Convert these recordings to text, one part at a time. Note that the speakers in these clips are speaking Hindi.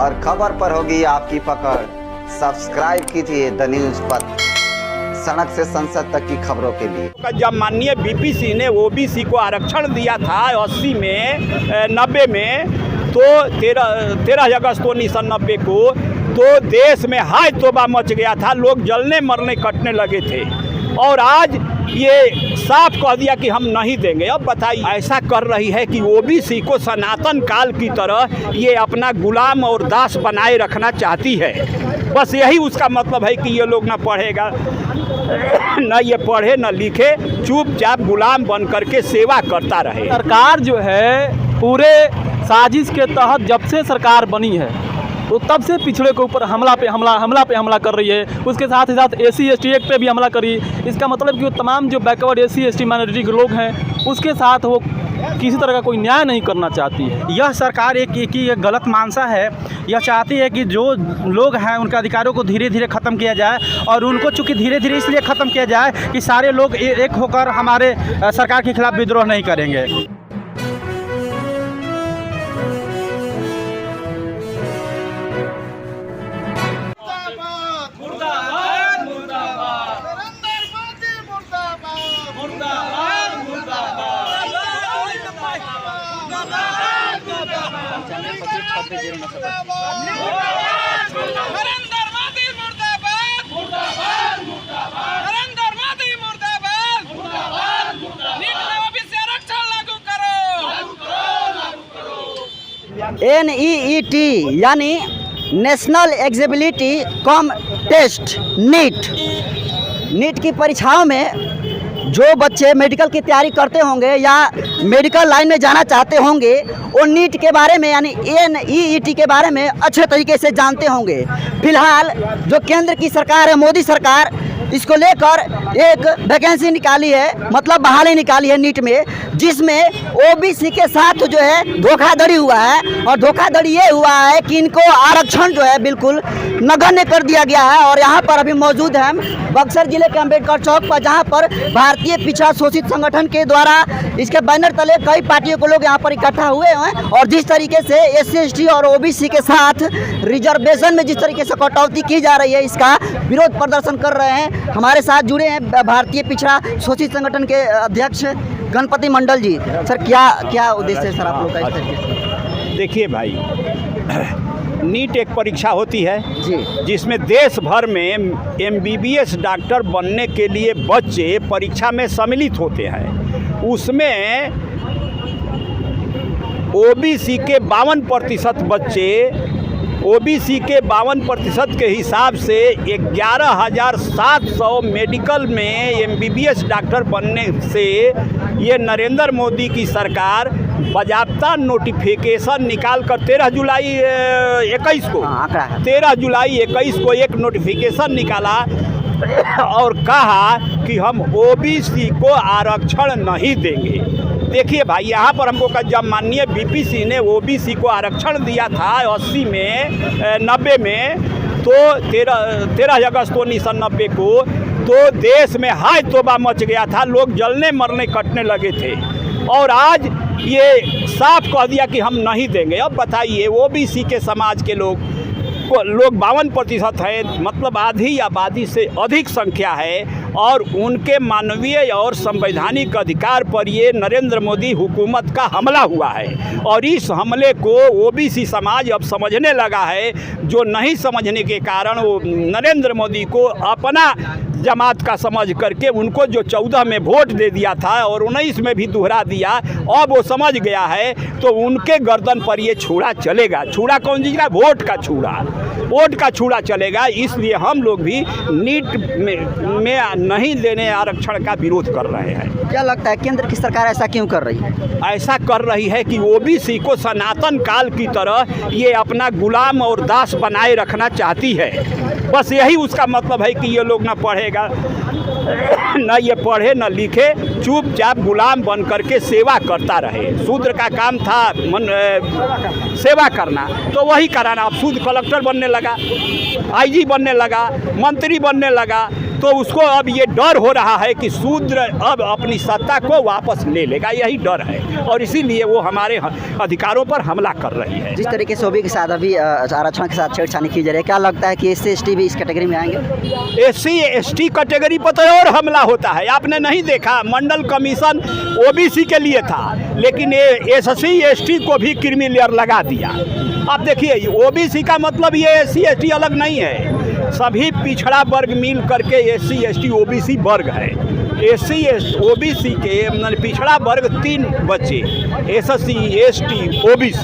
और खबर पर होगी आपकी पकड़। सब्सक्राइब कीजिए द न्यूज़ पर, सड़क से संसद तक की खबरों के लिए। जब माननीय बीपी सिंह ने ओबीसी को आरक्षण दिया था 80 में 90 में, तो 13 अगस्त 1990 को तो देश में हाय तौबा मच गया था, लोग जलने मरने कटने लगे थे। और आज ये साफ कह दिया कि हम नहीं देंगे। अब बताइए, ऐसा कर रही है कि ओबीसी को सनातन काल की तरह ये अपना गुलाम और दास बनाए रखना चाहती है। बस यही उसका मतलब है कि ये लोग ना पढ़ेगा, न ये पढ़े न लिखे, चुपचाप गुलाम बन करके सेवा करता रहे। सरकार जो है पूरे साजिश के तहत जब से सरकार बनी है तो तब से पिछड़े के ऊपर हमला पे हमला कर रही है। उसके साथ ही साथ एसी एसटी एक्ट पे भी हमला करी। इसका मतलब कि वो तमाम जो बैकवर्ड एसी एसटी माइनॉरिटी के लोग हैं उसके साथ वो किसी तरह का कोई न्याय नहीं करना चाहती है। यह सरकार एक गलत मानसा है। यह चाहती है कि जो लोग हैं उनके अधिकारों को धीरे धीरे ख़त्म किया जाए, और उनको चूँकि धीरे धीरे इसलिए ख़त्म किया जाए कि सारे लोग एक होकर हमारे सरकार के खिलाफ विद्रोह नहीं करेंगे। NEET यानी national eligibility cum test NEET की परीक्षाओं में जो बच्चे मेडिकल की तैयारी करते होंगे या मेडिकल लाइन में जाना चाहते होंगे वो नीट के बारे में यानी NEET के बारे में अच्छे तरीके से जानते होंगे। फिलहाल जो केंद्र की सरकार है, मोदी सरकार, इसको लेकर एक वैकेंसी निकाली है, मतलब बहाली निकाली है नीट में, जिसमें ओबीसी के साथ जो है धोखाधड़ी हुआ है। और धोखाधड़ी ये हुआ है कि इनको आरक्षण जो है बिल्कुल नगण्य कर दिया गया है। और यहाँ पर अभी मौजूद हैं हम बक्सर जिले के अम्बेडकर चौक पर, जहाँ पर भारतीय पिछड़ा शोषित संगठन के द्वारा इसके बैनर तले कई पार्टियों के लोग यहाँ पर इकट्ठा हुए हैं। और जिस तरीके से SC/ST और ओबीसी के साथ रिजर्वेशन में जिस तरीके से कटौती की जा रही है, इसका विरोध प्रदर्शन कर रहे हैं। हमारे साथ जुड़े हैं भारतीय पिछड़ा शोषित संगठन के अध्यक्ष गणपति मंडल जी। सर, क्या उद्देश्य है सर आप लोग का इस तरीके से? देखिए भाई, नीट एक परीक्षा होती है जी, जिसमें देश भर में MBBS डॉक्टर बनने के लिए बच्चे परीक्षा में सम्मिलित होते हैं। उसमें ओबीसी के 52% बच्चे, ओबीसी के 52% के हिसाब से 11,700 मेडिकल में MBBS डॉक्टर बनने से ये नरेंद्र मोदी की सरकार बाज़ाब्ता नोटिफिकेशन निकाल कर 13 जुलाई 21 को एक नोटिफिकेशन निकाला और कहा कि हम ओबीसी को आरक्षण नहीं देंगे। देखिए भाई, यहाँ पर हमको जब माननीय बीपी सिंह ने ओबीसी को आरक्षण दिया था 80 में 90 में, तो 13 अगस्त 1990 को तो देश में हाय तौबा मच गया था, लोग जलने मरने कटने लगे थे। और आज ये साफ कह दिया कि हम नहीं देंगे। अब बताइए, ओबीसी के समाज के लोग 52% हैं, मतलब आधी आबादी से अधिक संख्या है। और उनके मानवीय और संवैधानिक अधिकार पर ये नरेंद्र मोदी हुकूमत का हमला हुआ है। और इस हमले को ओबीसी समाज अब समझने लगा है, जो नहीं समझने के कारण वो नरेंद्र मोदी को अपना जमात का समझ करके उनको जो 14 में वोट दे दिया था और 19 में भी दोहरा दिया, अब वो समझ गया है तो उनके गर्दन पर ये छुरा चलेगा। छुरा कौन चीज़ का? वोट का छुरा, वोट का छुरा चलेगा। इसलिए हम लोग भी नीट में नहीं देने आरक्षण का विरोध कर रहे हैं। क्या लगता है केंद्र की सरकार ऐसा क्यों कर रही है? ऐसा कर रही है कि ओबीसी को सनातन काल की तरह ये अपना गुलाम और दास बनाए रखना चाहती है। बस यही उसका मतलब है कि ये लोग ना पढ़ेगा, न ये पढ़े न लिखे, चुपचाप गुलाम बन करके सेवा करता रहे। शूद्र का काम था सेवा करना, तो वही कराना। अब शूद्र कलेक्टर बनने लगा, IG बनने लगा, मंत्री बनने लगा, तो उसको अब ये डर हो रहा है कि शूद्र अब अपनी सत्ता को वापस ले लेगा, यही डर है और इसीलिए वो हमारे अधिकारों पर हमला कर रही है। जिस तरीके से ओबी के साथ अभी आरक्षण के साथ छेड़छाड़ी की जा रही है, क्या लगता है कि SC ST भी इस कैटेगरी में आएंगे? SC ST कैटेगरी पर तो और हमला होता है। आपने नहीं देखा, मंडल कमीशन OBC के लिए था, लेकिन ये SC ST को भी क्रीमी लेयर लगा दिया। आप देखिए, OBC का मतलब ये SC ST अलग नहीं है, सभी पिछड़ा वर्ग मिल करके SC ST OBC वर्ग है। SC OBC के पिछड़ा वर्ग 3 बच्चे, SC ST OBC,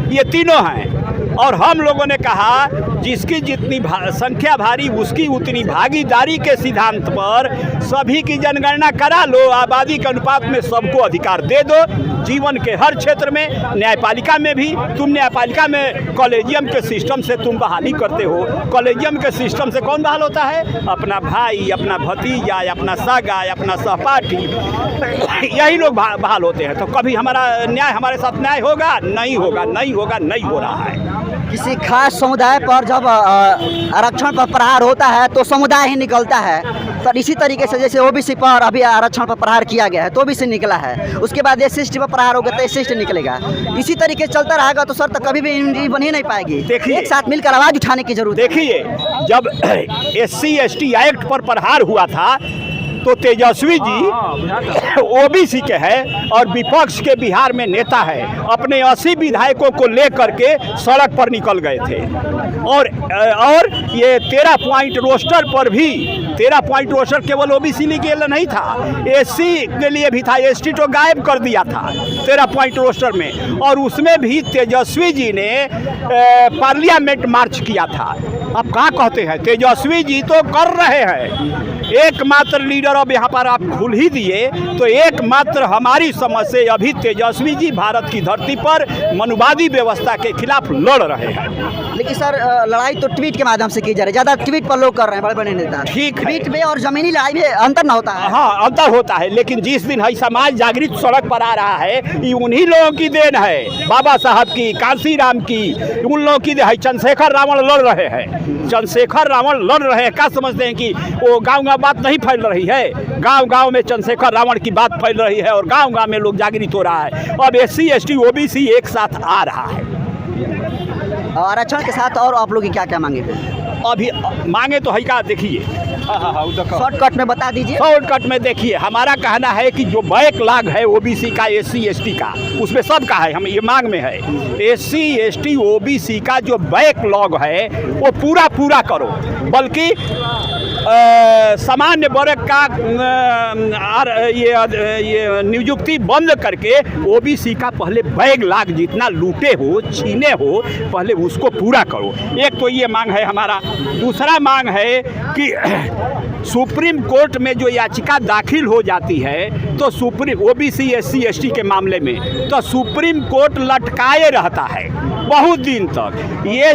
ये तीनों हैं। और हम लोगों ने कहा जिसकी जितनी संख्या भारी उसकी उतनी भागीदारी के सिद्धांत पर सभी की जनगणना करा लो, आबादी के अनुपात में सबको अधिकार दे दो, जीवन के हर क्षेत्र में, न्यायपालिका में भी। तुम न्यायपालिका में कॉलेजियम के सिस्टम से तुम बहाली करते हो। कॉलेजियम के सिस्टम से कौन बहाल होता है? अपना भाई, अपना भतीजा, अपना सगा, अपना सहपाठी, यही लोग बहाल होते हैं। तो कभी हमारा न्याय, हमारे साथ न्याय होगा? नहीं होगा, नहीं होगा, नहीं हो रहा है। किसी खास समुदाय पर जब आरक्षण पर प्रहार होता है तो समुदाय ही निकलता है। तो इसी तरीके से जैसे OBC पर अभी आरक्षण पर प्रहार किया गया है तो OBC निकला है, उसके बाद SC ST पर प्रहार होगा तो SC ST निकलेगा। इसी तरीके से चलता रहेगा तो सर तो कभी भी यूनिटी बन ही नहीं पाएगी। देखिए, एक साथ मिलकर आवाज़ उठाने की जरूरत है। देखिए, जब SC ST एक्ट पर प्रहार हुआ था तो तेजस्वी जी OBC के हैं और विपक्ष के बिहार में नेता है, अपने 80 विधायकों को लेकर के सड़क पर निकल गए थे। और ये 13 पॉइंट रोस्टर पर भी, 13 पॉइंट रोस्टर केवल OBC के लिए नहीं था, SC के लिए भी था। ST तो गायब कर दिया था 13 पॉइंट रोस्टर में, और उसमें भी तेजस्वी जी ने पार्लियामेंट मार्च किया था। अब कहाँ कहते हैं, तेजस्वी जी तो कर रहे हैं। एकमात्र लीडर अब यहाँ पर आप खुल ही दिए तो एकमात्र हमारी समझ से अभी तेजस्वी जी भारत की धरती पर मनुवादी व्यवस्था के खिलाफ लड़ रहे हैं। लेकिन सर लड़ाई तो ट्वीट के माध्यम से की जा रही है, ज़्यादा ट्वीट पर लोग कर रहे हैं, बड़े बड़े नेता। ठीक है, ट्वीट में और जमीनी लड़ाई में अंतर ना होता है। हाँ, अंतर होता है, लेकिन जिस दिन है समाज जागृत सड़क पर आ रहा है, ये उन्हीं लोगों की देन है, बाबा साहब की, कांसीराम की, उन लोगों की है। चंद्रशेखर रावण लड़ रहे हैं, चंद्रशेखर रावण लड़ रहे हैं। क्या समझते हैं कि वो गाँव बात नहीं फैल रही है? गांव में चंद्रशेखर रावण की बात फैल रही है और गांव में लोग जागृत हो रहा है। अब SC ST OBC एक साथ आ रहा है। आरक्षण के साथ और आप लोग की क्या क्या मांगे? अभी मांगे तो है क्या, देखिए शॉर्टकट में बता दीजिए। शॉर्टकट में देखिए, हमारा कहना है कि जो बैकलॉग है OBC का, SC ST का, उसमें सब का है, हम ये मांग में है। SC ST OBC का जो बैकलॉग है वो पूरा करो, बल्कि सामान्य वर्ग का ये नियुक्ति बंद करके OBC का पहले बैकलॉग जितना लूटे हो, छीने हो, पहले उसको पूरा करो। एक तो ये मांग है हमारा। दूसरा मांग है कि सुप्रीम कोर्ट में जो याचिका दाखिल हो जाती है तो OBC SC ST के मामले में तो सुप्रीम कोर्ट लटकाए रहता है बहुत दिन तक। ये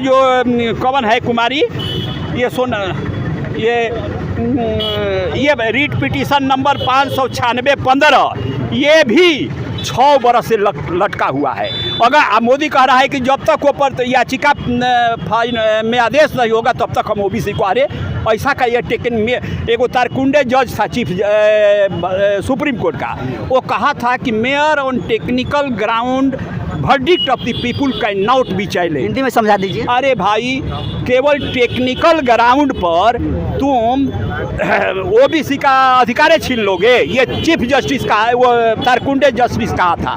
जो कौन है कुमारी, ये रीट पिटीशन नंबर 596/15 ये भी 6 बरस से लटका हुआ है। अगर मोदी कह रहा है कि जब तक वो पर याचिका में आदेश नहीं होगा तब तक हम OBC को, अरे ऐसा का ये एगो तारकुंडे जज था चीफ सुप्रीम कोर्ट का, वो कहा था कि mayor on technical ground verdict of the people can not be challenge. Hindi में समझा दीजिए। अरे भाई, केवल टेक्निकल ग्राउंड पर तुम OBC का अधिकार छीन लोगे? ये चीफ जस्टिस का, वो तारकुंडे जस्टिस कहा था,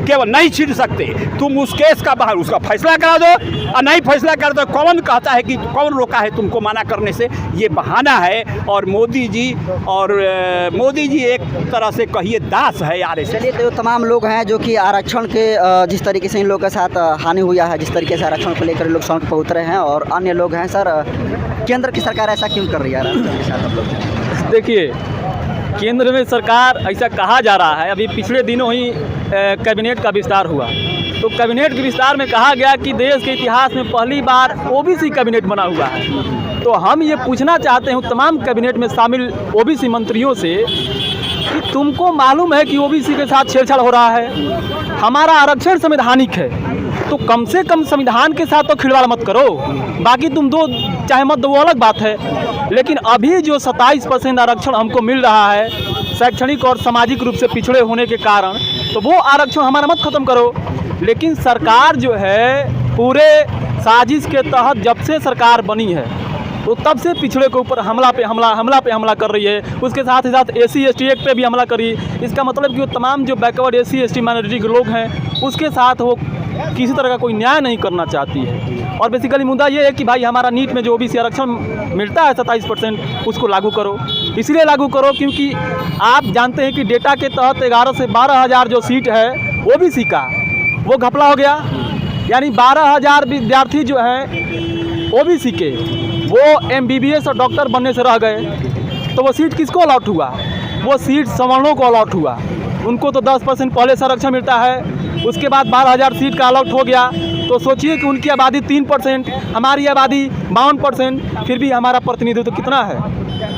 केवल नहीं छीन सकते तुम। उस केस का बाहर उसका फैसला करा दो, और नहीं फैसला कर दो। कौन कहता है कि कौन रोका है तुमको मना करने से? ये बहाना है। और मोदी जी एक तरह से कहिए दास है यार। चलिए, तो तमाम लोग हैं जो कि आरक्षण के जिस तरीके से इन लोगों के साथ हानि हुआ है, जिस तरीके से आरक्षण को लेकर लोग सड़क पर उतरे हैं, और अन्य लोग हैं सर, केंद्र की सरकार ऐसा क्यों कर रही है आरक्षण के साथ आप लोग? देखिए, केंद्र में सरकार ऐसा कहा जा रहा है। अभी पिछले दिनों ही कैबिनेट का विस्तार हुआ, तो कैबिनेट के विस्तार में कहा गया कि देश के इतिहास में पहली बार OBC कैबिनेट बना हुआ है। तो हम ये पूछना चाहते हैं तमाम कैबिनेट में शामिल OBC मंत्रियों से कि तुमको मालूम है कि OBC के साथ छेड़छाड़ हो रहा है? हमारा आरक्षण संवैधानिक है, तो कम से कम संविधान के साथ तो खिलवाड़ मत करो। बाकी तुम दो चाहे मत दो वो अलग बात है, लेकिन अभी जो 27% आरक्षण हमको मिल रहा है शैक्षणिक और सामाजिक रूप से पिछड़े होने के कारण, तो वो आरक्षण हमारा मत ख़त्म करो। लेकिन सरकार जो है पूरे साजिश के तहत जब से सरकार बनी है तो तब से पिछड़े के ऊपर हमला पे हमला कर रही है। उसके साथ ही साथ SC ST एक्ट पे भी हमला करी। इसका मतलब कि वो तमाम जो बैकवर्ड SC ST माइनॉरिटी के लोग हैं उसके साथ वो किसी तरह का कोई न्याय नहीं करना चाहती है। और बेसिकली मुद्दा ये है कि भाई हमारा नीट में जो OBC आरक्षण मिलता है 27%, उसको लागू करो। इसलिए लागू करो क्योंकि आप जानते हैं कि डेटा के तहत 11 से 12 हज़ार जो सीट है OBC का वो घपला हो गया। यानी 12,000 विद्यार्थी जो हैं OBC के वो MBBS और डॉक्टर बनने से रह गए। तो वो सीट किसको अलॉट हुआ? वो सीट सवर्णों को अलॉट हुआ। उनको तो 10% पहले से आरक्षण मिलता है, उसके बाद 12,000 सीट का अलॉट हो गया। तो सोचिए कि उनकी आबादी 3%, हमारी आबादी 52%, फिर भी हमारा प्रतिनिधित्व कितना है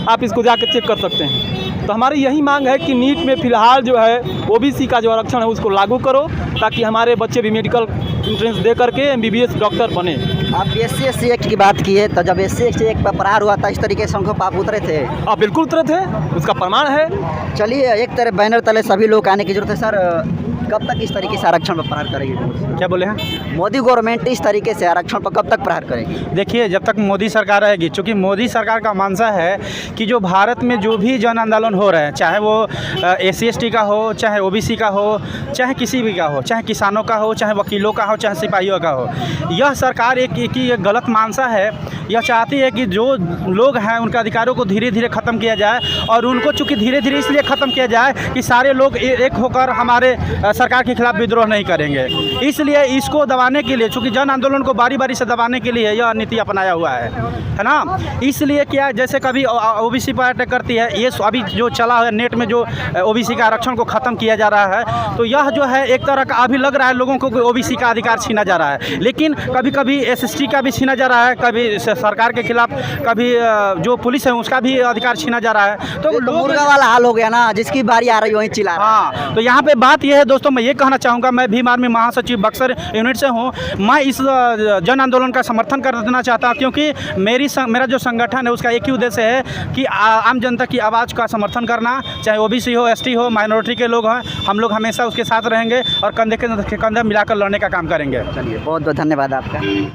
आप इसको जाकर चेक कर सकते हैं। तो हमारी यही मांग है कि नीट में फ़िलहाल जो है OBC का जो आरक्षण है उसको लागू करो, ताकि हमारे बच्चे भी मेडिकल एंट्रेंस दे करके MBBS डॉक्टर बने। आप SC ST एक्ट की बात की है, तो जब SC ST एक्ट पर प्रहार हुआ था इस तरीके से उनको आप उतरे थे? आप बिल्कुल उतरे थे, उसका प्रमाण है। चलिए, एक तरह बैनर तले सभी लोग आने की जरूरत है। सर, कब तक इस तरीके से आरक्षण पर प्रहार करेगी? क्या बोले हैं? मोदी गवर्नमेंट इस तरीके से आरक्षण पर कब तक प्रहार करेगी? देखिए, जब तक मोदी सरकार रहेगी, चूँकि मोदी सरकार का मानसा है कि जो भारत में जो भी जन आंदोलन हो रहे हैं, चाहे वो SC ST का हो, चाहे OBC का हो, चाहे किसी भी का हो, चाहे किसानों का हो, चाहे वकीलों का हो, चाहे सिपाहियों का हो, यह सरकार एक गलत मानसा है। यह चाहती है कि जो लोग हैं उनके अधिकारों को धीरे धीरे ख़त्म किया जाए, और उनको चूँकि धीरे धीरे इसलिए ख़त्म किया जाए कि सारे लोग एक होकर हमारे सरकार के खिलाफ विद्रोह नहीं करेंगे। इसलिए इसको दबाने के लिए, चूँकि जन आंदोलन को बारी बारी से दबाने के लिए यह नीति अपनाया हुआ है ना। इसलिए क्या, जैसे कभी OBC पर अटैक करती है, ये अभी जो चला है नेट में जो OBC का आरक्षण को ख़त्म किया जा रहा है, तो यह जो है एक तरह का अभी लग रहा है लोगों को कि OBC का अधिकार छीना जा रहा है, लेकिन कभी कभी SST का भी छीना जा रहा है, कभी सरकार के खिलाफ, कभी जो पुलिस है उसका भी अधिकार छीना जा रहा है। तो मुर्गा वाला हाल हो गया ना, जिसकी बारी आ रही वहीं चिल्ला रहा है। हाँ, तो यहाँ पे बात यह है दोस्तों, मैं ये कहना चाहूँगा, मैं भीम आर्मी महासचिव बक्सर यूनिट से हूँ। मैं इस जन आंदोलन का समर्थन करना चाहता हूँ, क्योंकि मेरा जो संगठन है उसका एक ही उद्देश्य है कि आम जनता की आवाज़ का समर्थन करना, चाहे OBC हो, ST हो, माइनॉरिटी के लोग हैं, हम लोग हमेशा उसके साथ रहेंगे और कंधे के कंधे मिलाकर लड़ने का काम करेंगे। चलिए, बहुत बहुत धन्यवाद आपका।